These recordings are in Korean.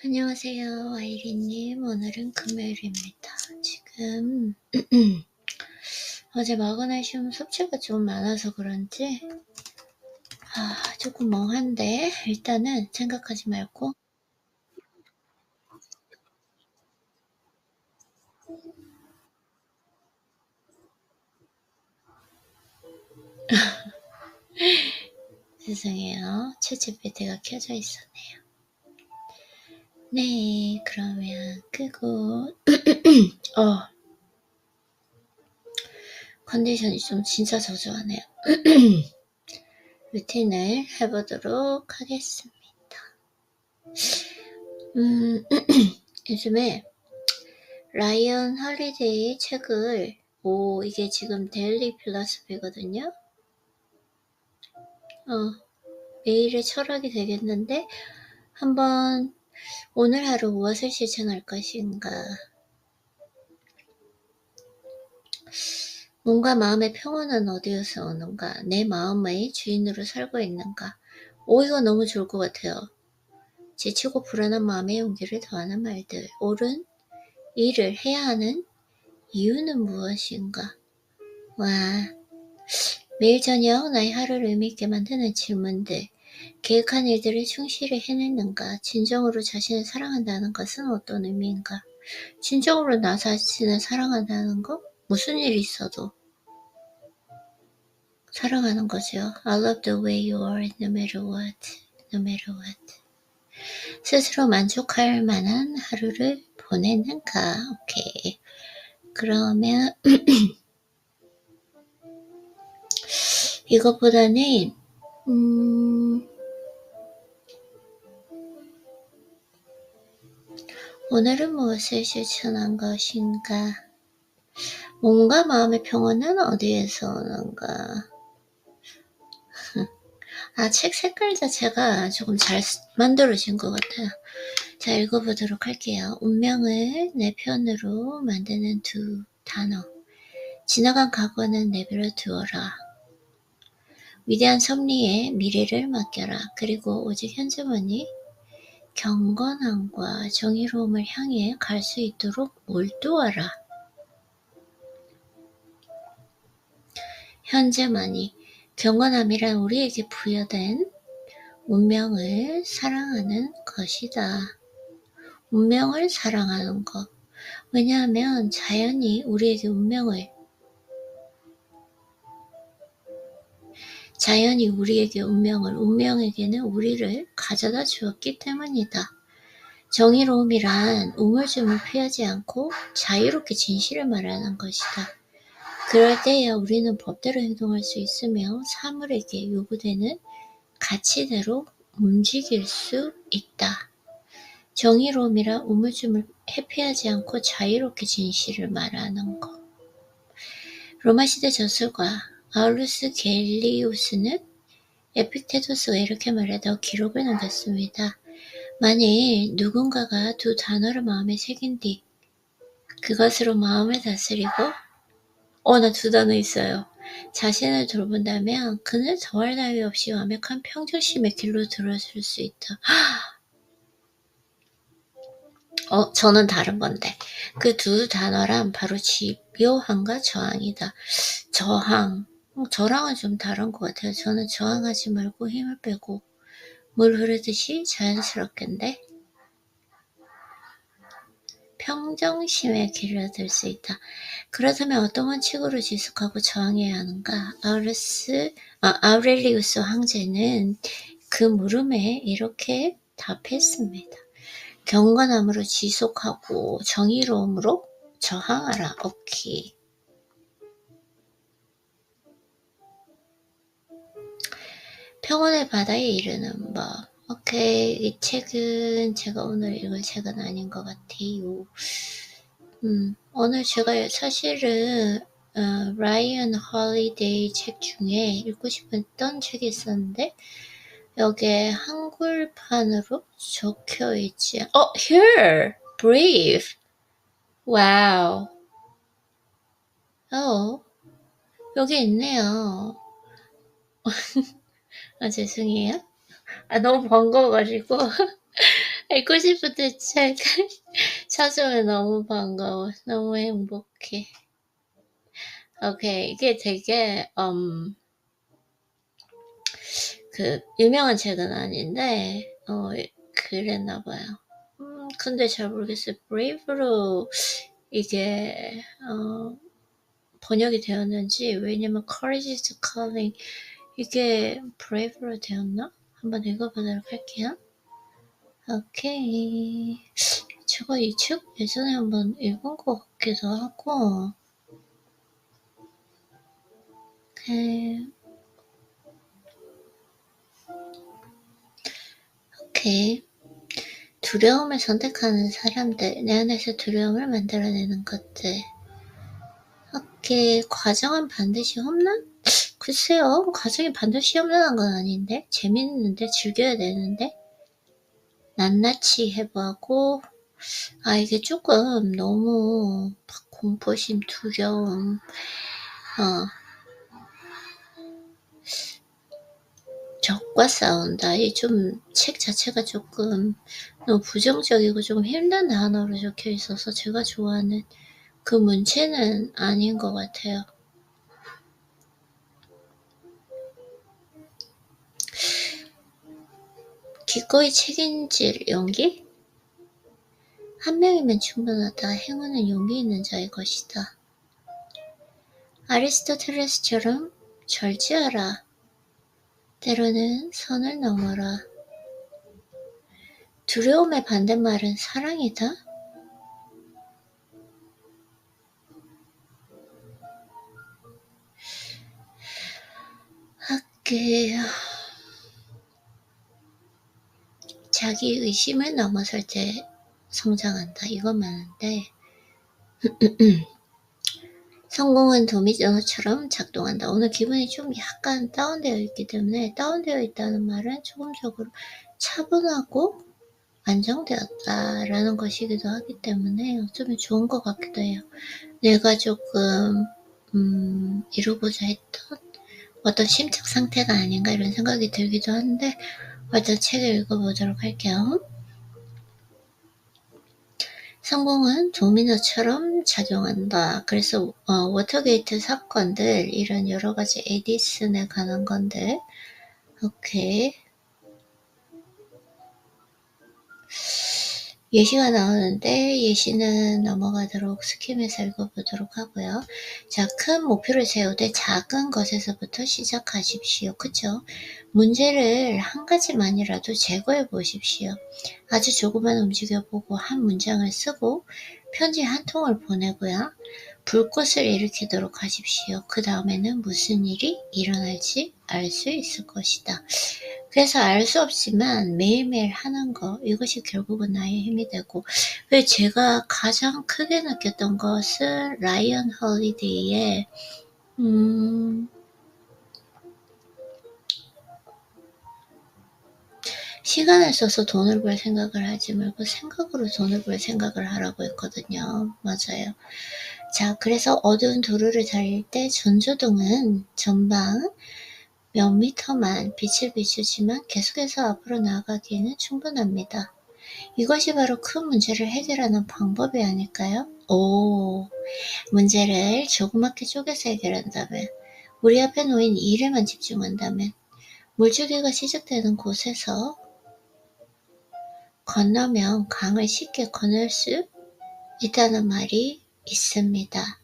안녕하세요, 아이리님. 오늘은 금요일입니다. 지금 어제 마그네슘 섭취가 좀 많아서 그런지 조금 멍한데 일단은 생각하지 말고 죄송해요. 챗GPT가 켜져 있었네요. 네, 그러면 끄고 컨디션이 좀 진짜 저조하네요. 루틴을 해보도록 하겠습니다. 요즘에 라이언 홀리데이 책을 이게 지금 데일리 필로소피거든요. 매일의 철학이 되겠는데 한번 오늘 하루 무엇을 실천할 것인가, 몸과 마음의 평온은 어디에서 오는가, 내 마음의 주인으로 살고 있는가. 이거 너무 좋을 것 같아요. 지치고 불안한 마음의 용기를 더하는 말들. 옳은 일을 해야 하는 이유는 무엇인가. 와, 매일 저녁 나의 하루를 의미있게 만드는 질문들. 계획한 일들을 충실히 해냈는가? 진정으로 자신을 사랑한다는 것은 어떤 의미인가? 진정으로 나 자신을 사랑한다는 거? 무슨 일이 있어도 사랑하는 거죠. I love the way you are no matter what, no matter what. 스스로 만족할 만한 하루를 보냈는가? 오케이. 그러면 이것보다는 오늘은 무엇을 실천한 것인가? 몸과 마음의 평온은 어디에서 오는가? 책 색깔 자체가 조금 잘 만들어진 것 같아요. 자, 읽어보도록 할게요. 운명을 내 편으로 만드는 두 단어. 지나간 과거는 내버려 두어라. 위대한 섭리에 미래를 맡겨라. 그리고 오직 현재만이 경건함과 정의로움을 향해 갈 수 있도록 몰두하라. 현재만이 경건함이란 우리에게 부여된 운명을 사랑하는 것이다. 운명을 사랑하는 것. 왜냐하면 자연이 우리에게 운명에게는 우리를 가져다 주었기 때문이다. 정의로움이란 우물쭈물 피하지 않고 자유롭게 진실을 말하는 것이다. 그럴 때야 우리는 법대로 행동할 수 있으며 사물에게 요구되는 가치대로 움직일 수 있다. 정의로움이란 우물쭈물 회피하지 않고 자유롭게 진실을 말하는 것. 로마시대 저술가 아울루스 겔리우스는 에픽테토스가 이렇게 말하다 기록을 남겼습니다. 만일 누군가가 두 단어를 마음에 새긴 뒤 그것으로 마음을 다스리고 나 두 단어 있어요. 자신을 돌본다면 그는 더할 나위 없이 완벽한 평정심의 길로 들어설 수 있다. 저는 다른 건데 그 두 단어란 바로 집요함과 저항이다. 저랑은 좀 다른 것 같아요. 저는 저항하지 말고 힘을 빼고 물 흐르듯이 자연스럽게인데 평정심의 길을 들 수 있다. 그렇다면 어떤 원칙으로 지속하고 저항해야 하는가? 아우렐리우스 황제는 그 물음에 이렇게 답했습니다. 경건함으로 지속하고 정의로움으로 저항하라. 오케이. 평온의 바다에 이르는 법. 오케이. 이 책은 제가 오늘 읽을 책은 아닌 것 같아요. 오늘 제가 사실은 라이언 홀리데이 책 중에 읽고 싶었던 책이 있었는데 여기에 한글판으로 적혀있지. Here! Brave! 와우. 여기 있네요. 죄송해요. 너무 번거워가지고 읽고 싶은데 책 찾으면 너무 반가워. 너무 행복해. 오케이. 이게 되게 그 유명한 책은 아닌데 그랬나 봐요. 근데 잘 모르겠어요. 브레이브로 이게 번역이 되었는지. 왜냐면 Courage is Calling 이게 브레이브로 되었나? 한번 읽어보도록 할게요. 오케이. 제가 이 책 예전에 한번 읽은 것 같기도 하고. 오케이. 두려움을 선택하는 사람들, 내 안에서 두려움을 만들어내는 것들. 오케이. 과정은 반드시 험난? 글쎄요. 과정이 반드시 험난한 건 아닌데. 재밌는데, 즐겨야 되는데. 낱낱이 해보고. 이게 조금 너무 공포심, 두려움, 적과 싸운다. 이 좀 책 자체가 조금 너무 부정적이고 좀 힘든 단어로 적혀 있어서 제가 좋아하는 그 문체는 아닌 것 같아요. 기꺼이 책임질 용기? 한 명이면 충분하다. 행운은 용기 있는 자의 것이다. 아리스토텔레스처럼 절제하라. 때로는 선을 넘어라. 두려움의 반대말은 사랑이다. 학교에요. 자기 의심을 넘어설 때 성장한다. 이건 많은데 성공은 도미노처럼 작동한다. 오늘 기분이 좀 약간 다운되어 있기 때문에 다운되어 있다는 말은 조금적으로 차분하고 안정되었다라는 것이기도 하기 때문에 어쩌면 좋은 것 같기도 해요. 내가 조금 이루고자 했던 어떤 심적 상태가 아닌가 이런 생각이 들기도 한데 일단 책을 읽어보도록 할게요. 성공은 도미노처럼 작용한다. 그래서 워터게이트 사건들 이런 여러 가지 에디슨에 관한 건들 오케이. 예시가 나오는데 예시는 넘어가도록 스킵해서 읽어보도록 하고요. 자, 큰 목표를 세우되 작은 것에서부터 시작하십시오. 그쵸? 문제를 한 가지만이라도 제거해 보십시오. 아주 조금만 움직여보고 한 문장을 쓰고 편지 한 통을 보내고요. 불꽃을 일으키도록 하십시오. 그 다음에는 무슨 일이 일어날지 알 수 있을 것이다. 그래서 알 수 없지만 매일매일 하는 거 이것이 결국은 나의 힘이 되고 왜 제가 가장 크게 느꼈던 것은 라이언 홀리데이의 시간을 써서 돈을 벌 생각을 하지 말고 생각으로 돈을 벌 생각을 하라고 했거든요. 맞아요. 자, 그래서 어두운 도로를 달릴 때 전조등은 전방 몇 미터만 빛을 비추지만 계속해서 앞으로 나아가기에는 충분합니다. 이것이 바로 큰 문제를 해결하는 방법이 아닐까요? 문제를 조그맣게 쪼개서 해결한다면, 우리 앞에 놓인 일에만 집중한다면, 물줄기가 시작되는 곳에서 건너면 강을 쉽게 건널 수 있다는 말이 있습니다.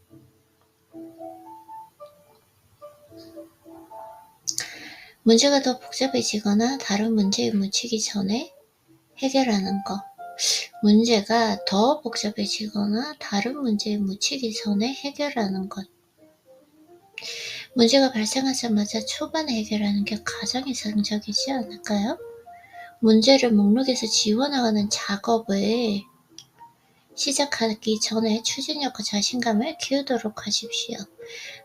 문제가 더 복잡해지거나 다른 문제에 묻히기 전에 해결하는 것. 문제가 더 복잡해지거나 다른 문제에 묻히기 전에 해결하는 것. 문제가 발생하자마자 초반에 해결하는 게 가장 이상적이지 않을까요? 문제를 목록에서 지워나가는 작업을 시작하기 전에 추진력과 자신감을 키우도록 하십시오.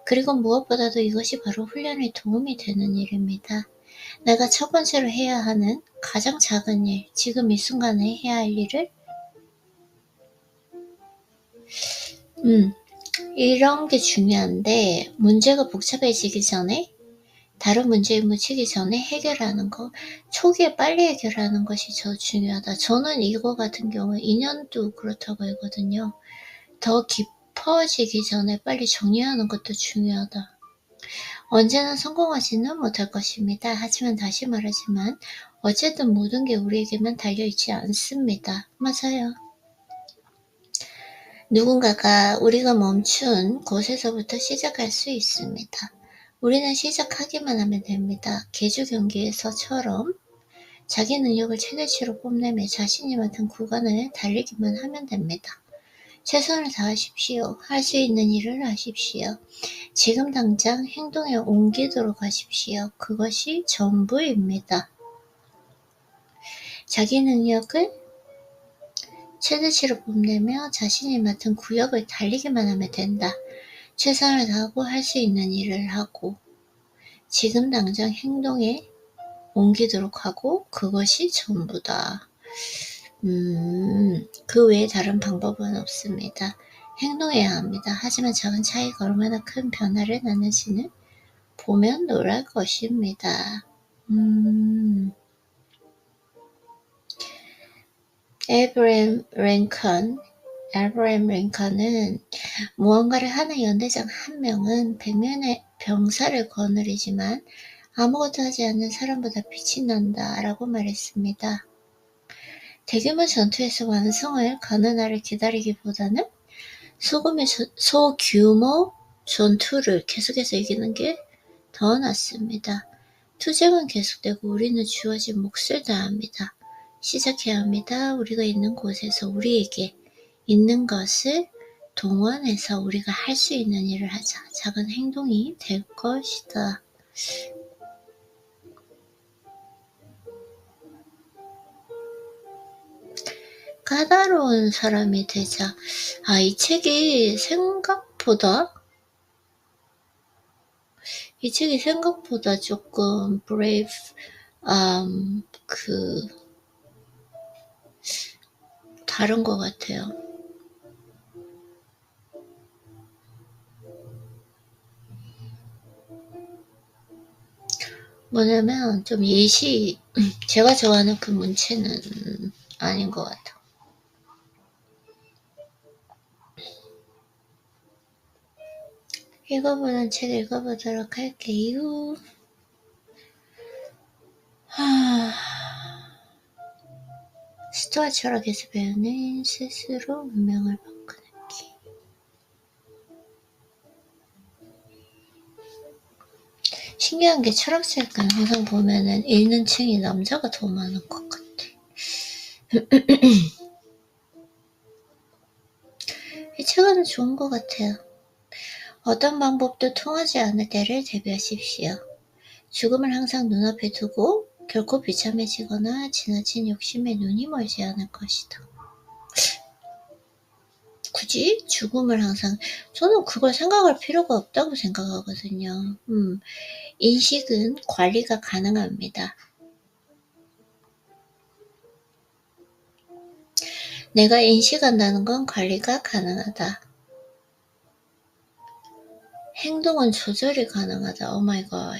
그리고 무엇보다도 이것이 바로 훈련에 도움이 되는 일입니다. 내가 첫 번째로 해야 하는 가장 작은 일, 지금 이 순간에 해야 할 일을 이런 게 중요한데 문제가 복잡해지기 전에 다른 문제에 묻히기 전에 해결하는 거, 초기에 빨리 해결하는 것이 더 중요하다. 저는 이거 같은 경우에 인연도 그렇다고 하거든요. 더 깊어지기 전에 빨리 정리하는 것도 중요하다. 언제나 성공하지는 못할 것입니다. 하지만 다시 말하지만 어쨌든 모든 게 우리에게만 달려있지 않습니다. 맞아요. 누군가가 우리가 멈춘 곳에서부터 시작할 수 있습니다. 우리는 시작하기만 하면 됩니다. 계주 경기에서처럼 자기 능력을 최대치로 뽐내며 자신이 맡은 구간을 달리기만 하면 됩니다. 최선을 다하십시오. 할 수 있는 일을 하십시오. 지금 당장 행동에 옮기도록 하십시오. 그것이 전부입니다. 자기 능력을 최대치로 뽐내며 자신이 맡은 구역을 달리기만 하면 된다. 최선을 다하고 할 수 있는 일을 하고 지금 당장 행동에 옮기도록 하고 그것이 전부다. 그 외에 다른 방법은 없습니다. 행동해야 합니다. 하지만 작은 차이가 얼마나 큰 변화를 나는지는 보면 놀랄 것입니다. 에브라임 링컨은 무언가를 하는 연대장 한 명은 100명의 병사를 거느리지만 아무것도 하지 않는 사람보다 빛이 난다 라고 말했습니다. 대규모 전투에서 완성을 가는 날을 기다리기보다는 소규모 전투를 계속해서 이기는 게 더 낫습니다. 투쟁은 계속되고 우리는 주어진 몫을 다합니다. 시작해야 합니다. 우리가 있는 곳에서 우리에게 있는 것을 동원해서 우리가 할 수 있는 일을 하자. 작은 행동이 될 것이다. 까다로운 사람이 되자. 이 책이 생각보다 조금 brave, 다른 것 같아요. 뭐냐면 좀 제가 좋아하는 그 문체는 아닌 것 같아요. 읽어보는 책 읽어보도록 할게요. 스토아 철학에서 배우는 스스로 운명을 바꾸기. 신기한 게 철학책은 항상 보면은 읽는 층이 남자가 더 많은 것 같아. 이 책은 좋은 것 같아요. 어떤 방법도 통하지 않을 때를 대비하십시오. 죽음을 항상 눈앞에 두고 결코 비참해지거나 지나친 욕심에 눈이 멀지 않을 것이다. 굳이 죽음을 항상, 저는 그걸 생각할 필요가 없다고 생각하거든요. 인식은 관리가 가능합니다. 내가 인식한다는 건 관리가 가능하다. 행동은 조절이 가능하다. 오 마이 갓.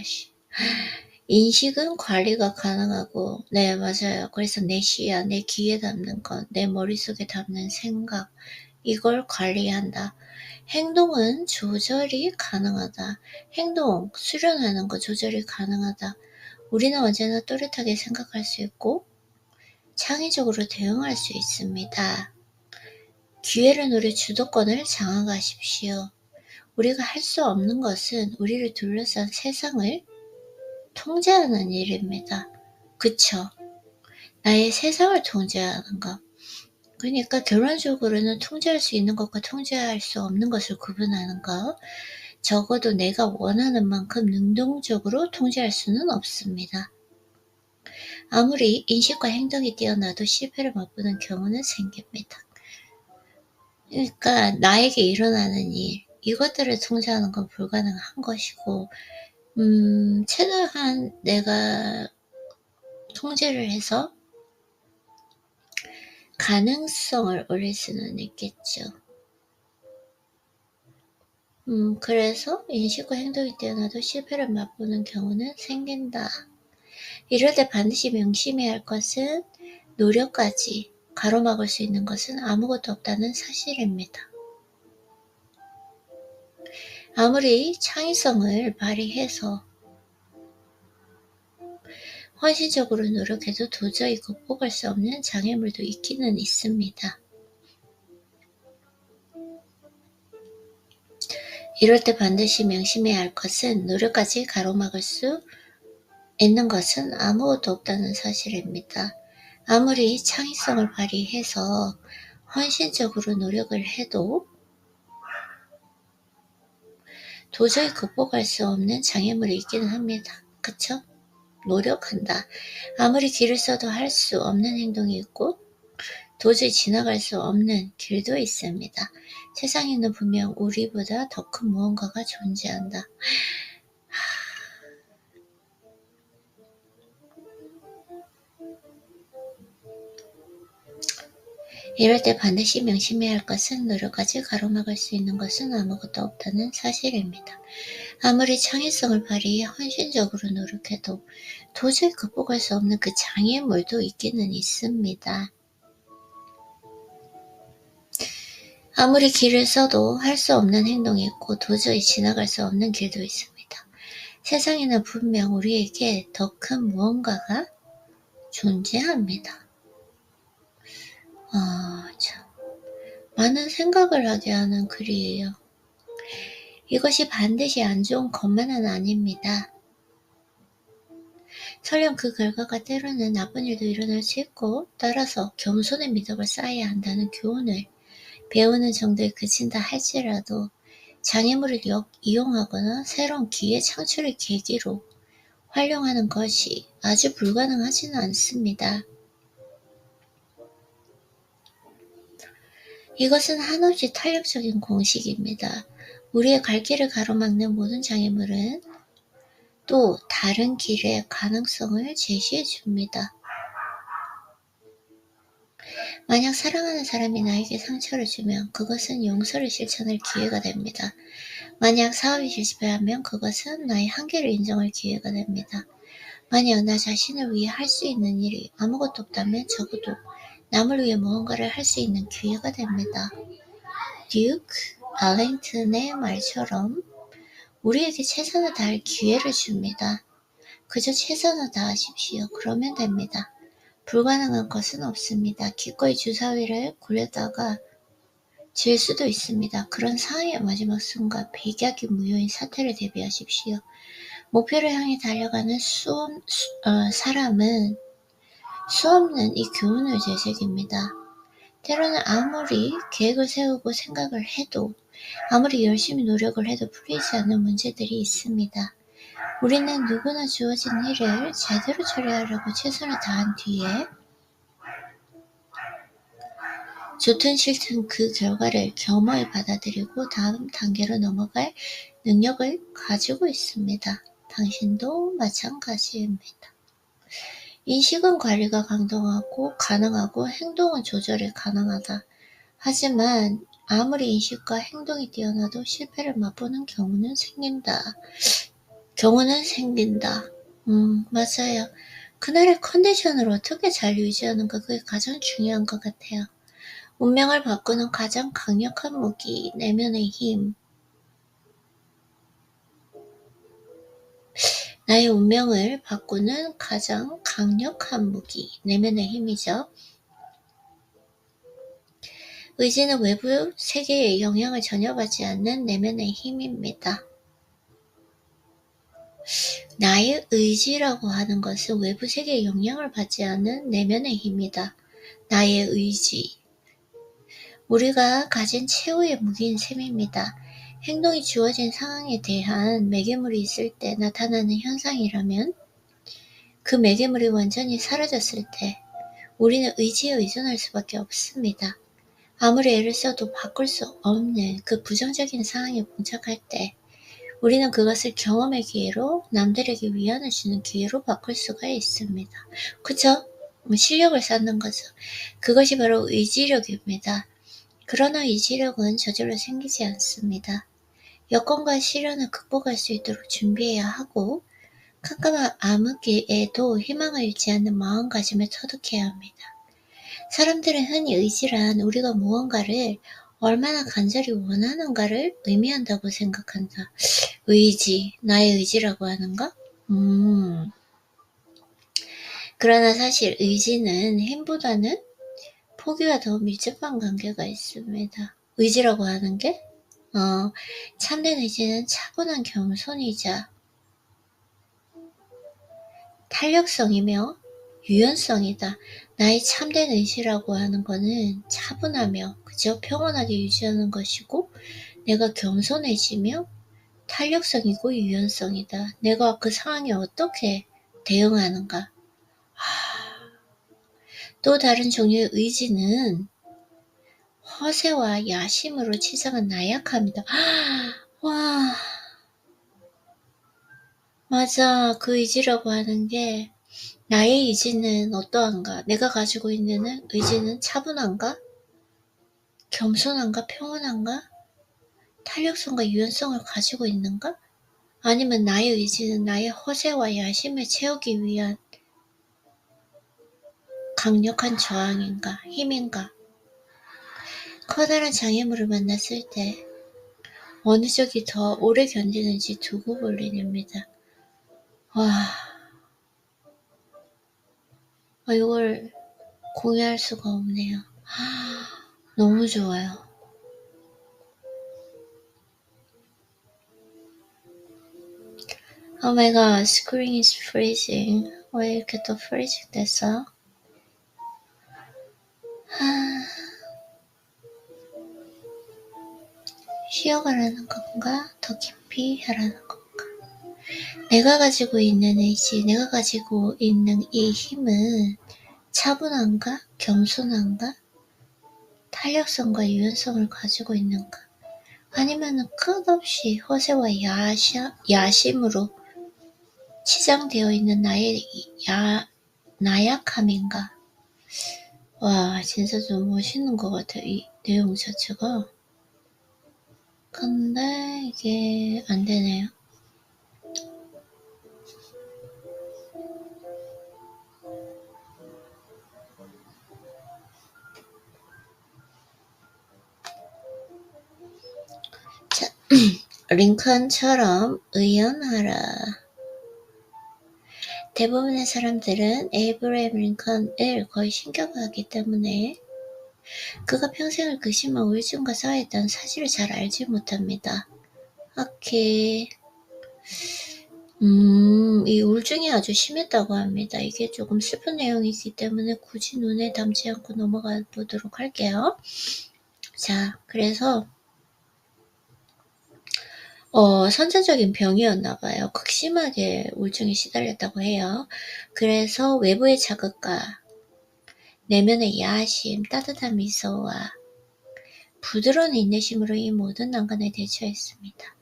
인식은 관리가 가능하고, 네, 맞아요. 그래서 내 시야, 내 귀에 담는 것, 내 머릿속에 담는 생각, 이걸 관리한다. 행동은 조절이 가능하다. 행동, 수련하는 거 조절이 가능하다. 우리는 언제나 또렷하게 생각할 수 있고, 창의적으로 대응할 수 있습니다. 기회를 누릴 주도권을 장악하십시오. 우리가 할 수 없는 것은 우리를 둘러싼 세상을 통제하는 일입니다. 그쵸? 나의 세상을 통제하는 것. 그러니까 결론적으로는 통제할 수 있는 것과 통제할 수 없는 것을 구분하는 것. 적어도 내가 원하는 만큼 능동적으로 통제할 수는 없습니다. 아무리 인식과 행동이 뛰어나도 실패를 맛보는 경우는 생깁니다. 그러니까 나에게 일어나는 일, 이것들을 통제하는 건 불가능한 것이고, 최대한 내가 통제를 해서 가능성을 올릴 수는 있겠죠. 그래서 인식과 행동이 뛰어나도 실패를 맛보는 경우는 생긴다. 이럴 때 반드시 명심해야 할 것은 노력까지 가로막을 수 있는 것은 아무것도 없다는 사실입니다. 아무리 창의성을 발휘해서 헌신적으로 노력해도 도저히 극복할 수 없는 장애물도 있기는 있습니다. 이럴 때 반드시 명심해야 할 것은 노력까지 가로막을 수 있는 것은 아무것도 없다는 사실입니다. 아무리 창의성을 발휘해서 헌신적으로 노력을 해도 도저히 극복할 수 없는 장애물이 있기는 합니다. 그쵸? 노력한다. 아무리 길을 써도 할 수 없는 행동이 있고 도저히 지나갈 수 없는 길도 있습니다. 세상에는 분명 우리보다 더 큰 무언가가 존재한다. 이럴 때 반드시 명심해야 할 것은 노력까지 가로막을 수 있는 것은 아무것도 없다는 사실입니다. 아무리 창의성을 발휘해 헌신적으로 노력해도 도저히 극복할 수 없는 그 장애물도 있기는 있습니다. 아무리 길을 써도 할 수 없는 행동이 있고 도저히 지나갈 수 없는 길도 있습니다. 세상에는 분명 우리에게 더 큰 무언가가 존재합니다. 참. 많은 생각을 하게 하는 글이에요. 이것이 반드시 안 좋은 것만은 아닙니다. 설령 그 결과가 때로는 나쁜 일도 일어날 수 있고 따라서 겸손의 미덕을 쌓아야 한다는 교훈을 배우는 정도에 그친다 할지라도 장애물을 이용하거나 새로운 기회 창출의 계기로 활용하는 것이 아주 불가능하지는 않습니다. 이것은 한없이 탄력적인 공식입니다. 우리의 갈 길을 가로막는 모든 장애물은 또 다른 길의 가능성을 제시해 줍니다. 만약 사랑하는 사람이 나에게 상처를 주면 그것은 용서를 실천할 기회가 됩니다. 만약 사업이 실패하면 그것은 나의 한계를 인정할 기회가 됩니다. 만약 나 자신을 위해 할 수 있는 일이 아무것도 없다면 적어도 남을 위해 무언가를 할 수 있는 기회가 됩니다. 듀크 알랭튼의 말처럼 우리에게 최선을 다할 기회를 줍니다. 그저 최선을 다하십시오. 그러면 됩니다. 불가능한 것은 없습니다. 기꺼이 주사위를 굴렸다가 질 수도 있습니다. 그런 상황의 마지막 순간 백약이 무효인 사태를 대비하십시오. 목표를 향해 달려가는 사람은 수없는 이 교훈을 되새깁니다. 때로는 아무리 계획을 세우고 생각을 해도 아무리 열심히 노력을 해도 풀리지 않는 문제들이 있습니다. 우리는 누구나 주어진 일을 제대로 처리하려고 최선을 다한 뒤에 좋든 싫든 그 결과를 겸허히 받아들이고 다음 단계로 넘어갈 능력을 가지고 있습니다. 당신도 마찬가지입니다. 인식은 관리가 가능하고 행동은 조절이 가능하다. 하지만 아무리 인식과 행동이 뛰어나도 실패를 맛보는 경우는 생긴다. 맞아요. 그날의 컨디션을 어떻게 잘 유지하는가 그게 가장 중요한 것 같아요. 운명을 바꾸는 가장 강력한 무기, 내면의 힘. 나의 운명을 바꾸는 가장 강력한 무기, 내면의 힘이죠. 의지는 외부 세계의 영향을 전혀 받지 않는 내면의 힘입니다. 나의 의지라고 하는 것은 외부 세계의 영향을 받지 않는 내면의 힘이다. 나의 의지. 우리가 가진 최후의 무기인 셈입니다. 행동이 주어진 상황에 대한 매개물이 있을 때 나타나는 현상이라면 그 매개물이 완전히 사라졌을 때 우리는 의지에 의존할 수밖에 없습니다. 아무리 애를 써도 바꿀 수 없는 그 부정적인 상황에 봉착할 때 우리는 그것을 경험의 기회로 남들에게 위안을 주는 기회로 바꿀 수가 있습니다. 그쵸? 실력을 쌓는 거죠. 그것이 바로 의지력입니다. 그러나 의지력은 저절로 생기지 않습니다. 여건과 시련을 극복할 수 있도록 준비해야 하고 깜깜한 암흑기에도 희망을 잃지 않는 마음가짐을 터득해야 합니다. 사람들은 흔히 의지란 우리가 무언가를 얼마나 간절히 원하는가를 의미한다고 생각한다. 의지, 나의 의지라고 하는가? 그러나 사실 의지는 힘보다는 포기와 더 밀접한 관계가 있습니다. 의지라고 하는 게 참된 의지는 차분한 겸손이자 탄력성이며 유연성이다. 나의 참된 의지라고 하는 거는 차분하며 그저 평온하게 유지하는 것이고 내가 겸손해지며 탄력성이고 유연성이다. 내가 그 상황에 어떻게 대응하는가. 또 다른 종류의 의지는 허세와 야심으로 치장한 나약함이다. 와, 맞아. 그 의지라고 하는 게 나의 의지는 어떠한가? 내가 가지고 있는 의지는 차분한가? 겸손한가? 평온한가? 탄력성과 유연성을 가지고 있는가? 아니면 나의 의지는 나의 허세와 야심을 채우기 위한 강력한 저항인가? 힘인가? 커다란 장애물을 만났을 때 어느 쪽이 더 오래 견디는지 두고 볼 일입니다. 와, 이걸 공유할 수가 없네요. 너무 좋아요. Oh my god, screen is freezing. 왜 이렇게 또 freezing 됐어? 쉬어가라는 건가? 더 깊이 하라는 건가? 내가 가지고 있는 의지, 내가 가지고 있는 이 힘은 차분한가? 겸손한가? 탄력성과 유연성을 가지고 있는가? 아니면 끝없이 허세와 야심으로 치장되어 있는 나의 나약함인가? 와, 진짜 좀 멋있는 것 같아요. 이 내용 자체가. 근데 이게 안 되네요. 자, 링컨처럼 의연하라. 대부분의 사람들은 에이브러햄 링컨을 거의 신격화하기 때문에 그가 평생을 극심한 우울증과 싸워했다는 사실을 잘 알지 못합니다. 오케이. 이 우울증이 아주 심했다고 합니다. 이게 조금 슬픈 내용이기 때문에 굳이 눈에 담지 않고 넘어가 보도록 할게요. 자, 그래서 선천적인 병이었나 봐요. 극심하게 우울증에 시달렸다고 해요. 그래서 외부의 자극과 내면의 야심, 따뜻한 미소와 부드러운 인내심으로 이 모든 난관을 대처했습니다.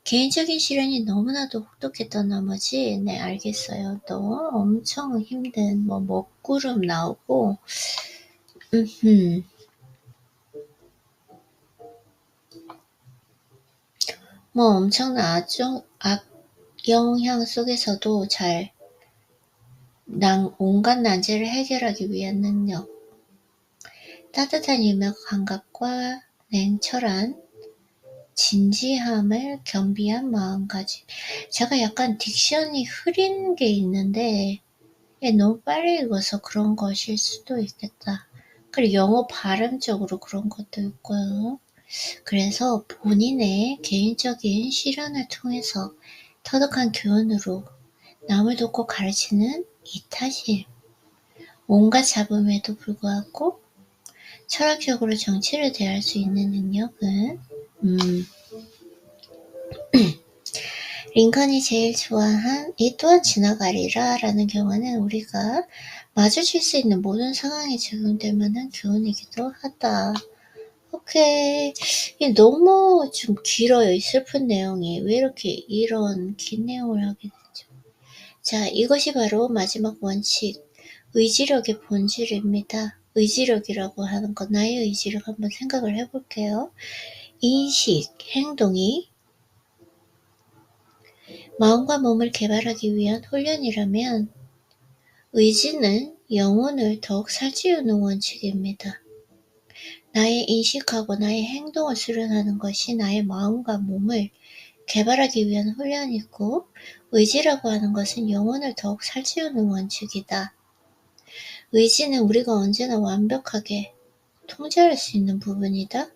개인적인 시련이 너무나도 혹독했던 나머지 네 알겠어요. 또 엄청 힘든 먹구름 나오고 엄청난 악영향 속에서도 잘 온갖 난제를 해결하기 위한 능력, 따뜻한 유머 감각과 냉철한 진지함을 겸비한 마음가짐. 제가 약간 딕션이 흐린 게 있는데 너무 빨리 읽어서 그런 것일 수도 있겠다. 그리고 영어 발음적으로 그런 것도 있고요. 그래서 본인의 개인적인 시련을 통해서 터득한 교훈으로 남을 돕고 가르치는 이타심, 온갖 잡음에도 불구하고 철학적으로 정치를 대할 수 있는 능력은 링컨이 제일 좋아한 이 또한 지나가리라 라는 경우는 우리가 마주칠 수 있는 모든 상황에 적용될 만한 교훈이기도 하다. 오케이. 이게 너무 좀 길어요. 이 슬픈 내용이. 왜 이렇게 이런 긴 내용을 하게 되죠? 자, 이것이 바로 마지막 원칙, 의지력의 본질입니다. 의지력이라고 하는 건 나의 의지력 한번 생각을 해볼게요. 인식, 행동이 마음과 몸을 개발하기 위한 훈련이라면 의지는 영혼을 더욱 살찌우는 원칙입니다. 나의 인식하고 나의 행동을 수련하는 것이 나의 마음과 몸을 개발하기 위한 훈련이고, 의지라고 하는 것은 영혼을 더욱 살찌우는 원칙이다. 의지는 우리가 언제나 완벽하게 통제할 수 있는 부분이다.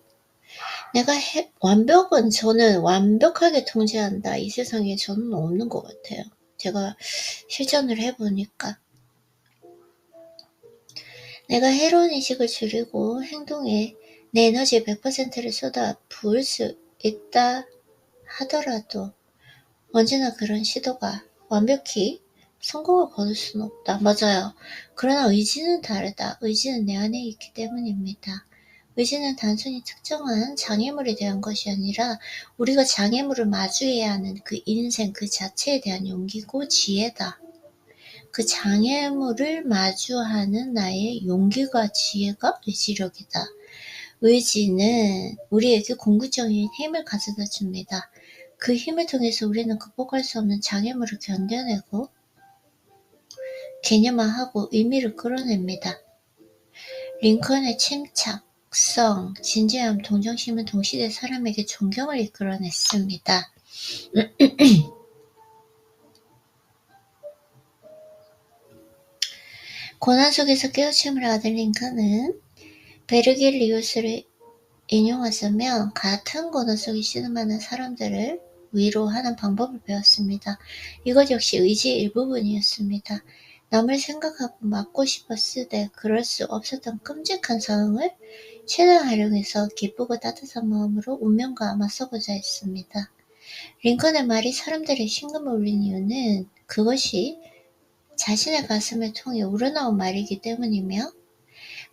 저는 완벽하게 통제한다. 이 세상에 저는 없는 것 같아요. 제가 실전을 해보니까. 내가 해로운 인식을 줄이고 행동에 내 에너지의 100%를 쏟아 부을 수 있다 하더라도 언제나 그런 시도가 완벽히 성공을 거둘 수는 없다. 맞아요. 그러나 의지는 다르다. 의지는 내 안에 있기 때문입니다. 의지는 단순히 특정한 장애물에 대한 것이 아니라 우리가 장애물을 마주해야 하는 그 인생 그 자체에 대한 용기고 지혜다. 그 장애물을 마주하는 나의 용기가 지혜가 의지력이다. 의지는 우리에게 궁극적인 힘을 가져다 줍니다. 그 힘을 통해서 우리는 극복할 수 없는 장애물을 견뎌내고 개념화하고 의미를 끌어냅니다. 링컨의 침착성, 진지함, 동정심은 동시대 사람에게 존경을 이끌어냈습니다. 고난 속에서 깨우침을 얻은 링컨은 베르길리우스를 인용하자면 같은 고난 속에 신음하는 사람들을 위로하는 방법을 배웠습니다. 이것 역시 의지의 일부분이었습니다. 남을 생각하고 막고 싶었으되 그럴 수 없었던 끔찍한 상황을 최대한 활용해서 기쁘고 따뜻한 마음으로 운명과 맞서고자 했습니다. 링컨의 말이 사람들의 심금을 울린 이유는 그것이 자신의 가슴을 통해 우러나온 말이기 때문이며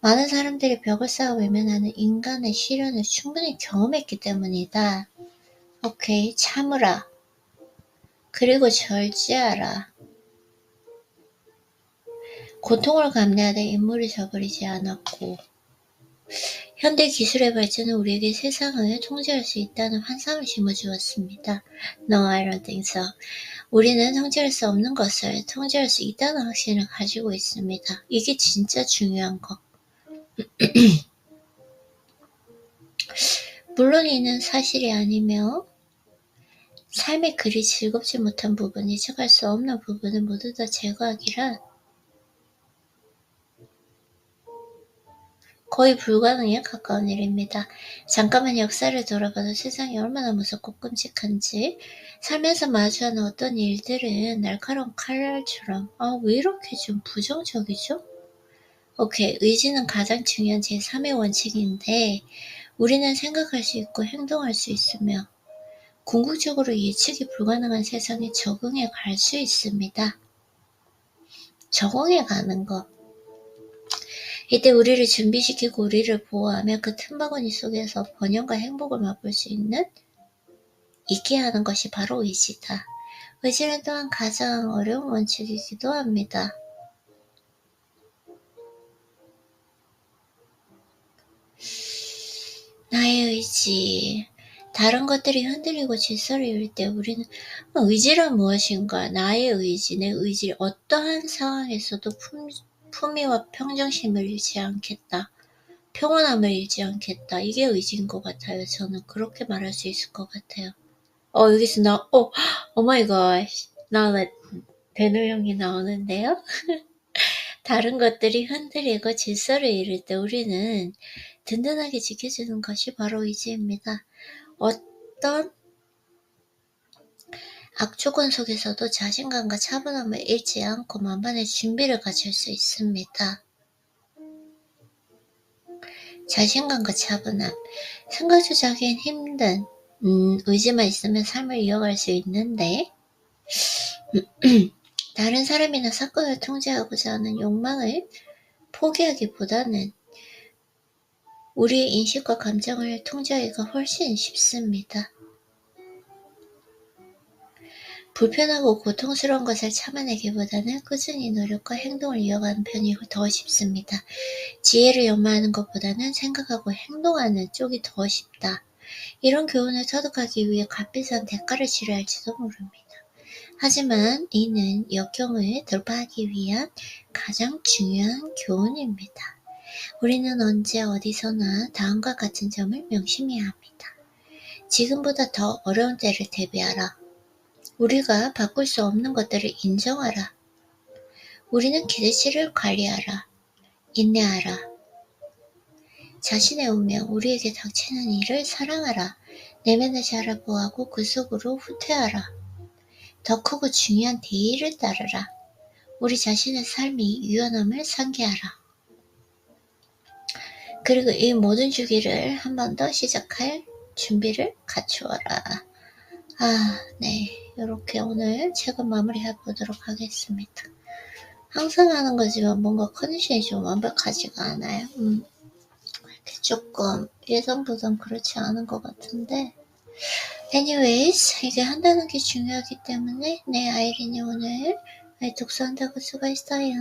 많은 사람들이 벽을 쌓아 외면하는 인간의 시련을 충분히 경험했기 때문이다. 오케이, 참으라. 그리고 절제하라. 고통을 감내하되 인물을 저버리지 않았고, 현대 기술의 발전은 우리에게 세상을 통제할 수 있다는 환상을 심어주었습니다. No, I don't think so. 우리는 통제할 수 없는 것을 통제할 수 있다는 확신을 가지고 있습니다. 이게 진짜 중요한 것. 물론 이는 사실이 아니며 삶이 그리 즐겁지 못한 부분, 예측할 수 없는 부분을 모두 다 제거하기란 거의 불가능에 가까운 일입니다. 잠깐만 역사를 돌아봐도 세상이 얼마나 무섭고 끔찍한지, 살면서 마주하는 어떤 일들은 날카로운 칼날처럼 왜 이렇게 좀 부정적이죠? 오케이, 의지는 가장 중요한 제3의 원칙인데 우리는 생각할 수 있고 행동할 수 있으며 궁극적으로 예측이 불가능한 세상에 적응해 갈 수 있습니다. 적응해 가는 것. 이때 우리를 준비시키고 우리를 보호하며 그 틈바구니 속에서 번영과 행복을 맛볼 수 있게 하는 것이 바로 의지다. 의지는 또한 가장 어려운 원칙이기도 합니다. 나의 의지. 다른 것들이 흔들리고 질서를 잃을 때 우리는 의지란 무엇인가? 나의 의지, 내 의지, 어떠한 상황에서도 품위와 평정심을 잃지 않겠다. 평온함을 잃지 않겠다. 이게 의지인 것 같아요. 저는 그렇게 말할 수 있을 것 같아요. 여기서 마이 갓. 나 대노형이 나오는데요. 다른 것들이 흔들리고 질서를 잃을 때 우리는 든든하게 지켜주는 것이 바로 의지입니다. 어떤 악조건 속에서도 자신감과 차분함을 잃지 않고 만반의 준비를 가질 수 있습니다. 자신감과 차분함. 생각 조작엔 힘든 의지만 있으면 삶을 이어갈 수 있는데 다른 사람이나 사건을 통제하고자 하는 욕망을 포기하기보다는 우리의 인식과 감정을 통제하기가 훨씬 쉽습니다. 불편하고 고통스러운 것을 참아내기보다는 꾸준히 노력과 행동을 이어가는 편이 더 쉽습니다. 지혜를 연마하는 것보다는 생각하고 행동하는 쪽이 더 쉽다. 이런 교훈을 터득하기 위해 값비싼 대가를 치러야 할지도 모릅니다. 하지만 이는 역경을 돌파하기 위한 가장 중요한 교훈입니다. 우리는 언제 어디서나 다음과 같은 점을 명심해야 합니다. 지금보다 더 어려운 때를 대비하라. 우리가 바꿀 수 없는 것들을 인정하라. 우리는 기대치를 관리하라. 인내하라. 자신의 운명, 우리에게 닥치는 일을 사랑하라. 내면을 잘 보호하고 그 속으로 후퇴하라. 더 크고 중요한 대의를 따르라. 우리 자신의 삶이 유연함을 상기하라. 그리고 이 모든 주기를 한 번 더 시작할 준비를 갖추어라. 네. 이렇게 오늘 책은 마무리해 보도록 하겠습니다. 항상 하는 거지만 뭔가 컨디션이 좀 완벽하지가 않아요. 이렇게 조금 예전보단 그렇지 않은 것 같은데 anyways 이게 한다는 게 중요하기 때문에 아이린이 오늘 독서한다고 수고했어요.